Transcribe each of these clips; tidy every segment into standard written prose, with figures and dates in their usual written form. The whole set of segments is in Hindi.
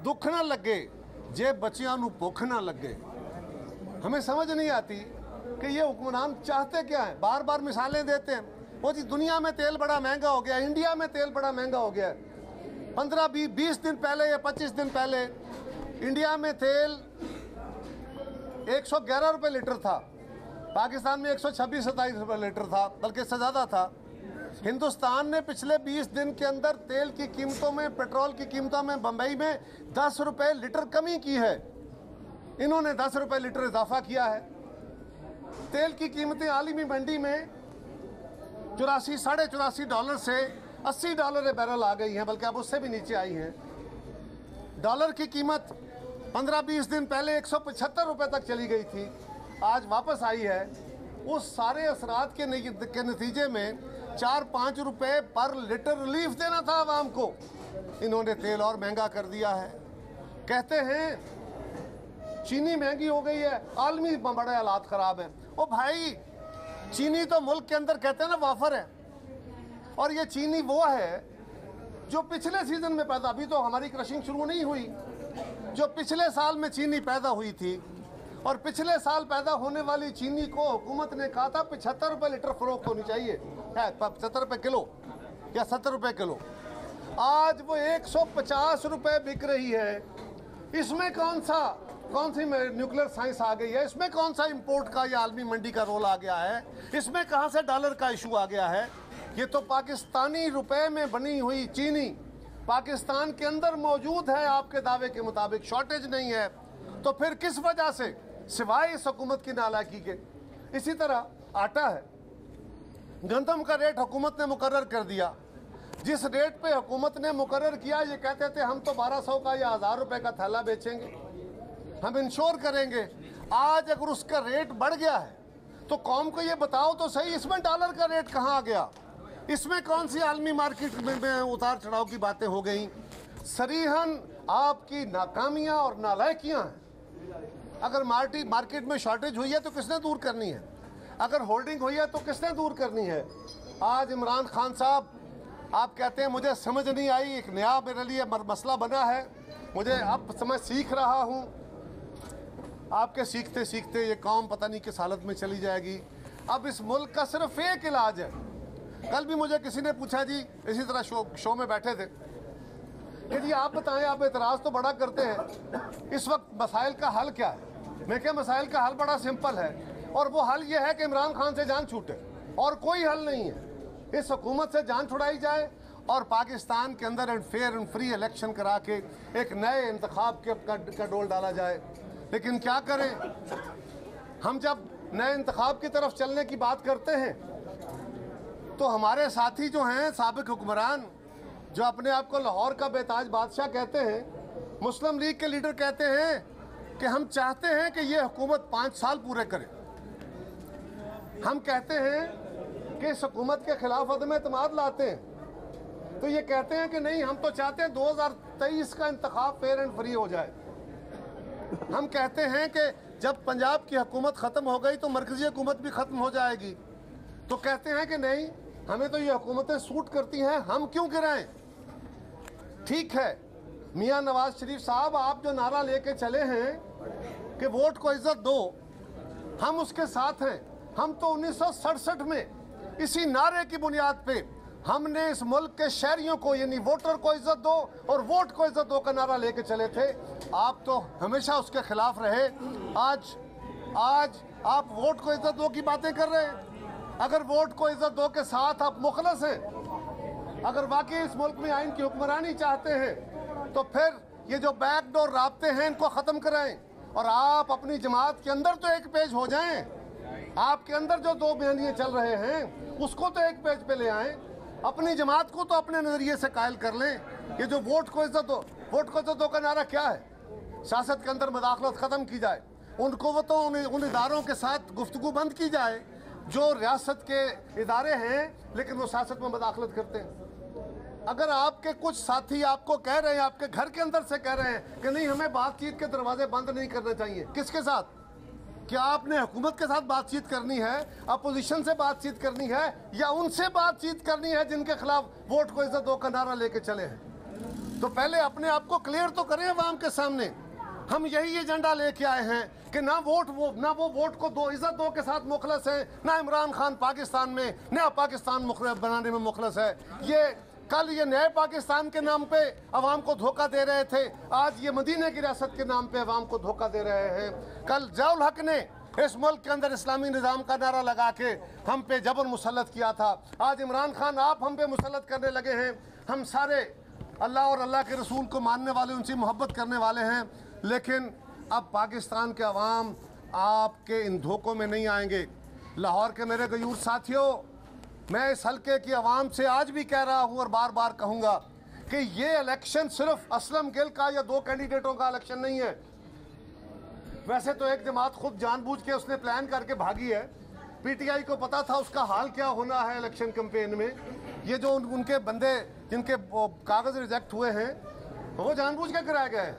दुख ना लगे, जे बच्चियां नू भुख ना लगे। हमें समझ नहीं आती कि ये हुक्मरान चाहते क्या हैं। बार बार मिसालें देते हैं, वो जी दुनिया में तेल बड़ा महंगा हो गया, इंडिया में तेल बड़ा महंगा हो गया। 15-20 दिन पहले या 25 दिन पहले इंडिया में तेल 111 रुपये लीटर था, पाकिस्तान में 126-27 रुपये लीटर था, बल्कि इससे ज़्यादा था। हिंदुस्तान ने पिछले 20 दिन के अंदर तेल की कीमतों में, पेट्रोल की कीमतों में, बम्बई में 10 रुपये लीटर कमी की है। इन्होंने 10 रुपये लीटर इजाफा किया है। तेल की कीमतें आलमी मंडी में 84-84.5 डॉलर से $80 बैरल आ गई हैं, बल्कि अब उससे भी नीचे आई हैं। डॉलर की कीमत 15-20 दिन पहले 175 रुपये तक चली गई थी, आज वापस आई है। उस सारे असरात के नतीजे में 4-5 रुपये पर लीटर रिलीफ देना था आवाम को, इन्होंने तेल और महंगा कर दिया है। कहते हैं चीनी महंगी हो गई है, आलमी बड़े हालात ख़राब हैं। ओ भाई, चीनी तो मुल्क के अंदर कहते हैं ना वाफर है, और ये चीनी वो है जो पिछले सीजन में पैदा, अभी तो हमारी क्रशिंग शुरू नहीं हुई, जो पिछले साल में चीनी पैदा हुई थी, और पिछले साल पैदा होने वाली चीनी को हुकूमत ने कहा था 75 रुपये लीटर फरोख्त होनी चाहिए, 75 रुपये किलो या 70 रुपये किलो। आज वो 150 रुपये बिक रही है। इसमें कौन सी न्यूक्लियर साइंस आ गई है? इसमें कौन सा इंपोर्ट का या आलमी मंडी का रोल आ गया है? इसमें कहाँ से डॉलर का इशू आ गया है? ये तो पाकिस्तानी रुपए में बनी हुई चीनी पाकिस्तान के अंदर मौजूद है, आपके दावे के मुताबिक शॉर्टेज नहीं है, तो फिर किस वजह से, सिवाय इस हुकूमत की नालायकी के। इसी तरह आटा है, गंदम का रेट हुकूमत ने मुकर्रर कर दिया। जिस रेट पे हुकूमत ने मुकर्रर किया, ये कहते थे हम तो 1200 का या 1000 रुपये का थैला बेचेंगे, हम इंश्योर करेंगे। आज अगर उसका रेट बढ़ गया है तो कौम को ये बताओ तो सही, इसमें डॉलर का रेट कहाँ आ गया? इसमें कौन सी आलमी मार्केट में उतार चढ़ाव की बातें हो गई? सरीहन आपकी नाकामियां और नालायकियां हैं। अगर मार्केट में शॉर्टेज हुई है तो किसने दूर करनी है? अगर होल्डिंग हुई है तो किसने दूर करनी है? आज इमरान खान साहब, आप कहते हैं मुझे समझ नहीं आई, एक नया मेरे लिए मसला बना है, मुझे अब मैं सीख रहा हूँ। आपके सीखते सीखते ये कौम पता नहीं किस हालत में चली जाएगी। अब इस मुल्क का सिर्फ एक इलाज है। कल भी मुझे किसी ने पूछा जी, इसी तरह शो में बैठे थे, कि जी आप बताएं, आप एतराज़ तो बड़ा करते हैं, इस वक्त मसाइल का हल क्या है? मैं क्या, मसाइल का हल बड़ा सिंपल है, और वो हल ये है कि इमरान खान से जान छूटे, और कोई हल नहीं है। इस हुकूमत से जान छुड़ाई जाए और पाकिस्तान के अंदर फेयर एंड फ्री इलेक्शन करा के एक नए इंतखाब का डोल डाला जाए। लेकिन क्या करें, हम जब नए इंतखाब की तरफ चलने की बात करते हैं तो हमारे साथी जो हैं साबिक हुक्मरान, जो अपने आप को लाहौर का बेताज बादशाह कहते हैं, मुस्लिम लीग के लीडर कहते हैं कि हम चाहते हैं कि ये हुकूमत 5 साल पूरे करे। हम कहते हैं कि इस हुकूमत के खिलाफ अदम एतमाद लाते हैं, तो ये कहते हैं कि नहीं, हम तो चाहते हैं 2023 का इंतखाब फेयर एंड फ्री हो जाए। हम कहते हैं कि जब पंजाब की हुकूमत ख़त्म हो गई तो मरकज़ी हुकूमत भी ख़त्म हो जाएगी, तो कहते हैं कि नहीं, हमें तो ये हुकूमतें सूट करती हैं, हम क्यों गिराएं? ठीक है, मियां नवाज शरीफ साहब, आप जो नारा लेके चले हैं कि वोट को इज्जत दो, हम उसके साथ हैं। हम तो 1967 में इसी नारे की बुनियाद पे हमने इस मुल्क के शहरियों को, यानी वोटर को इज्जत दो और वोट को इज्जत दो का नारा लेके चले थे। आप तो हमेशा उसके खिलाफ रहे। आज आप वोट को इज्जत दो की बातें कर रहे हैं। अगर वोट को इज्जत दो के साथ आप मुखलस हैं, अगर वाकई इस मुल्क में आइन की हुक्मरानी चाहते हैं, तो फिर ये जो बैकडोर राब्ते हैं इनको ख़त्म कराएं, और आप अपनी जमात के अंदर तो एक पेज हो जाएं। आपके अंदर जो 2 बयानियाँ चल रहे हैं उसको तो एक पेज पे ले आएं, अपनी जमात को तो अपने नज़रिए से कायल कर लें। ये जो वोट को इज्जत दो, वोट को इज्जत दो का नारा क्या है? सियासत के अंदर मदाखलत ख़त्म की जाए, उनको वो तो उन इदारों के साथ गुफ्तगू बंद की जाए जो रियासत के इदारे हैं लेकिन वो सियासत में मदाखलत करते हैं। अगर आपके कुछ साथी आपको कह रहे हैं, आपके घर के अंदर से कह रहे हैं कि नहीं, हमें बातचीत के दरवाजे बंद नहीं करने चाहिए, किसके साथ? क्या आपने हुकूमत के साथ बातचीत करनी है, अपोजिशन से बातचीत करनी है, या उनसे बातचीत करनी है जिनके खिलाफ वोट को इज्जत दो का नारा लेके चले हैं? तो पहले अपने आप को क्लियर तो करें अवाम के सामने। हम यही एजेंडा लेके आए हैं कि ना वो वोट को दो इज्जत दो के साथ मुखलस है, ना इमरान खान पाकिस्तान में नया पाकिस्तान बनाने में मुखलस है। ये कल ये नए पाकिस्तान के नाम पे अवाम को धोखा दे रहे थे, आज ये मदीने की रियासत के नाम पे अवाम को धोखा दे रहे हैं। कल ज़ियाउल हक ने इस मुल्क के अंदर इस्लामी निज़ाम का नारा लगा के हम पे जबर मुसल्लत किया था, आज इमरान खान आप हम पे मुसल्लत करने लगे हैं। हम सारे अल्लाह और अल्लाह के रसूल को मानने वाले, उनसे मोहब्बत करने वाले हैं, लेकिन अब पाकिस्तान के अवाम आपके इन धोखों में नहीं आएंगे। लाहौर के मेरे गयूर साथियों, मैं इस हल्के की आवाम से आज भी कह रहा हूँ और बार बार कहूँगा कि ये इलेक्शन सिर्फ असलम गिल का या दो कैंडिडेटों का इलेक्शन नहीं है। वैसे तो एक जमात खुद जानबूझ के उसने प्लान करके भागी है, पीटीआई को पता था उसका हाल क्या होना है इलेक्शन कैंपेन में। ये जो उनके बंदे जिनके कागज़ रिजेक्ट हुए हैं वो जानबूझ के कराए गए,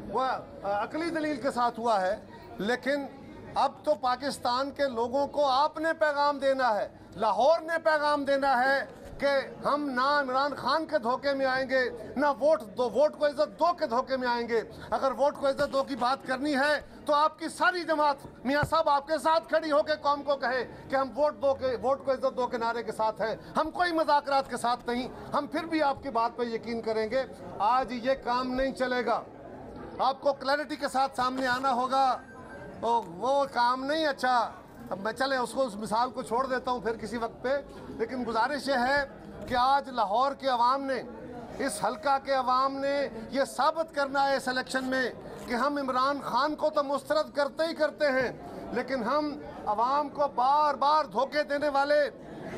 वह अकली दलील के साथ हुआ है। लेकिन अब तो पाकिस्तान के लोगों को आपने पैगाम देना है, लाहौर ने पैगाम देना है कि हम ना इमरान खान के धोखे में आएंगे, ना वोट को इज्जत दो के धोखे में आएंगे। अगर वोट को इज्जत दो की बात करनी है तो आपकी सारी जमात मियाँ साहब आपके साथ खड़ी होकर कौम को कहे कि हम वोट को इज्जत दो के नारे के साथ हैं, हम कोई मजाकरात के साथ नहीं। हम फिर भी आपकी बात पर यकीन करेंगे। आज ये काम नहीं चलेगा, आपको क्लैरिटी के साथ सामने आना होगा। वो काम नहीं अच्छा, अब मैं चले उसको उस मिसाल को छोड़ देता हूँ फिर किसी वक्त पे। लेकिन गुजारिश ये है कि आज लाहौर के अवाम ने, इस हल्का के अवाम ने ये साबित करना है इस इलेक्शन में कि हम इमरान खान को तो मुस्तरद करते ही करते हैं, लेकिन हम अवाम को बार बार धोखे देने वाले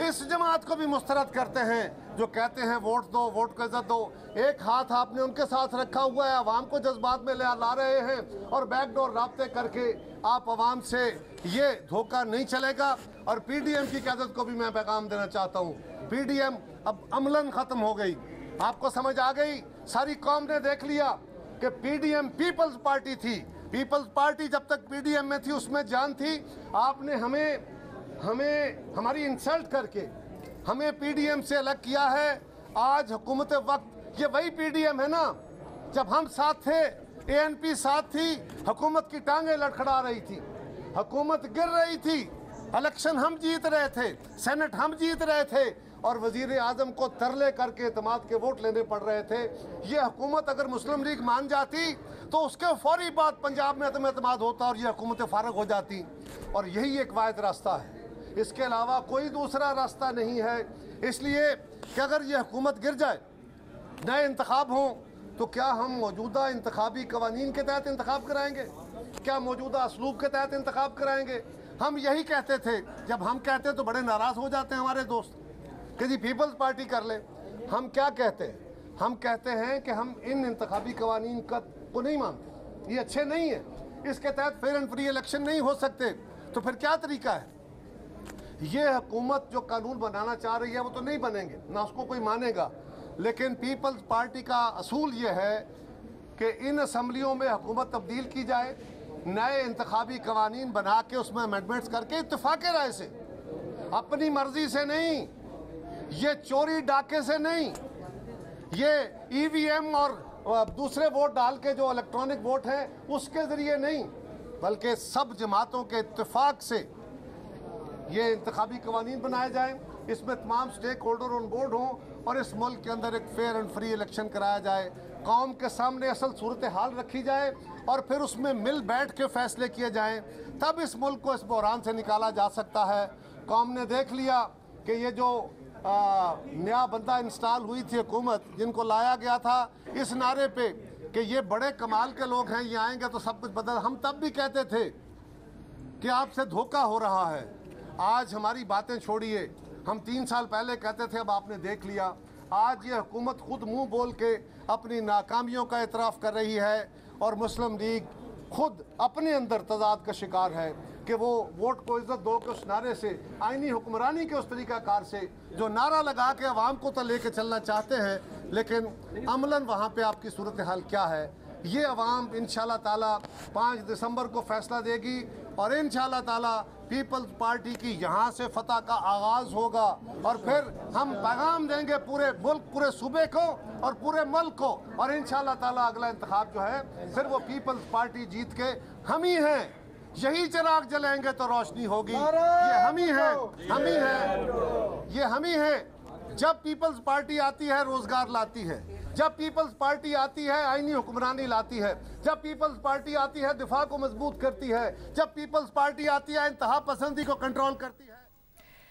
इस जमात को भी मुस्तरद करते हैं जो कहते हैं वोट दो, वोट को इज्जत दो। एक हाथ आपने उनके साथ रखा हुआ है, अवाम को जज्बात में ला रहे हैं और बैकडोर राब्ते करके आप अवाम से ये धोखा नहीं चलेगा। और पीडीएम की क़यादत को भी मैं पैगाम देना चाहता हूँ, पीडीएम अब अमलन ख़त्म हो गई, आपको समझ आ गई। सारी कौम ने देख लिया कि पीडीएम पीपल्स पार्टी थी, पीपल्स पार्टी जब तक पीडीएम में थी उसमें जान थी। आपने हमें हमारी इंसल्ट करके हमें पीडीएम से अलग किया है। आज हुकूमत वक्त ये वही पीडीएम है ना, जब हम साथ थे, एएनपी साथ थी, हुकूमत की टांगें लड़खड़ा रही थी, हुकूमत गिर रही थी, इलेक्शन हम जीत रहे थे, सेनेट हम जीत रहे थे और वजीर आजम को तरले करके एतमाद के वोट लेने पड़ रहे थे। ये हुकूमत अगर मुस्लिम लीग मान जाती तो उसके फौरी बाद पंजाब में एतमाद होता और ये हुकूमत फारग हो जाती। और यही एक वाहिद रास्ता है, इसके अलावा कोई दूसरा रास्ता नहीं है। इसलिए कि अगर ये हुकूमत गिर जाए, नए इंतखाब हों, तो क्या हम मौजूदा इंतखाबी कवानीन के तहत इंतखाब कराएंगे? क्या मौजूदा असलूब के तहत इंतखाब कराएंगे? हम यही कहते थे, जब हम कहते तो बड़े नाराज़ हो जाते हैं हमारे दोस्त कि जी पीपल्स पार्टी कर ले। हम क्या कहते हैं? हम कहते हैं कि हम इन इंतखाबी कवानीन को नहीं मानते, ये अच्छे नहीं है, इसके तहत फेयर एंड फ्री इलेक्शन नहीं हो सकते। तो फिर क्या तरीका है? ये हुकूमत जो कानून बनाना चाह रही है वो तो नहीं बनेंगे, ना उसको कोई मानेगा। लेकिन पीपल्स पार्टी का असूल ये है कि इन असम्बलियों में हुकूमत तब्दील की जाए, नए इंतखाबी कवानीन बना के उसमें अमेंडमेंट्स करके इत्तेफाक राय से, अपनी मर्जी से नहीं, ये चोरी डाके से नहीं, ये ईवीएम और दूसरे वोट डाल के जो इलेक्ट्रॉनिक वोट है उसके ज़रिए नहीं, बल्कि सब जमातों के इत्तेफाक से ये इंतखाबी कवानीन बनाए जाएँ, इसमें तमाम स्टेक होल्डर ऑन बोर्ड हों और इस मुल्क के अंदर एक फेयर एंड फ्री इलेक्शन कराया जाए, कौम के सामने असल सूरत हाल रखी जाए और फिर उसमें मिल बैठ के फैसले किए जाएं, तब इस मुल्क को इस बहरान से निकाला जा सकता है। कौम ने देख लिया कि ये जो नया बंदा इंस्टॉल हुई थी हुकूमत, जिनको लाया गया था इस नारे पे कि ये बड़े कमाल के लोग हैं, ये आएंगे तो सब कुछ बदल। हम तब भी कहते थे कि आपसे धोखा हो रहा है। आज हमारी बातें छोड़िए, हम 3 साल पहले कहते थे, अब आपने देख लिया। आज ये हुकूमत खुद मुंह बोल के अपनी नाकामियों का एतराफ़ कर रही है और मुस्लिम लीग खुद अपने अंदर तजाद का शिकार है कि वो वोट को इज्जत दो के उस नारे से, आइनी हुक्मरानी के उस तरीक़ाकार से जो नारा लगा के अवाम को तो लेके चलना चाहते हैं, लेकिन अमलन वहाँ पे आपकी सूरत हाल क्या है ये अवाम इंशाअल्लाह ताला 5 दिसंबर को फ़ैसला देगी। और इंशाल्लाह ताला पीपल्स पार्टी की यहाँ से फतह का आगाज होगा और फिर हम पैगाम देंगे पूरे मुल्क, पूरे सूबे को और पूरे मुल्क को, और इंशाल्लाह ताला अगला इंतखाब जो है फिर वो पीपल्स पार्टी जीत के हम ही हैं। यही चिराग जलाएंगे तो रोशनी होगी। ये हम ही हैं, हम ही हैं, ये हम ही हैं। जब पीपल्स पार्टी आती है रोजगार लाती है, जब पीपल्स पार्टी आती है आईनी हुक्मरानी लाती है, जब पीपल्स पार्टी आती है दिफा को मजबूत करती है, जब पीपल्स पार्टी आती है इंतहा पसंदी को कंट्रोल करती है।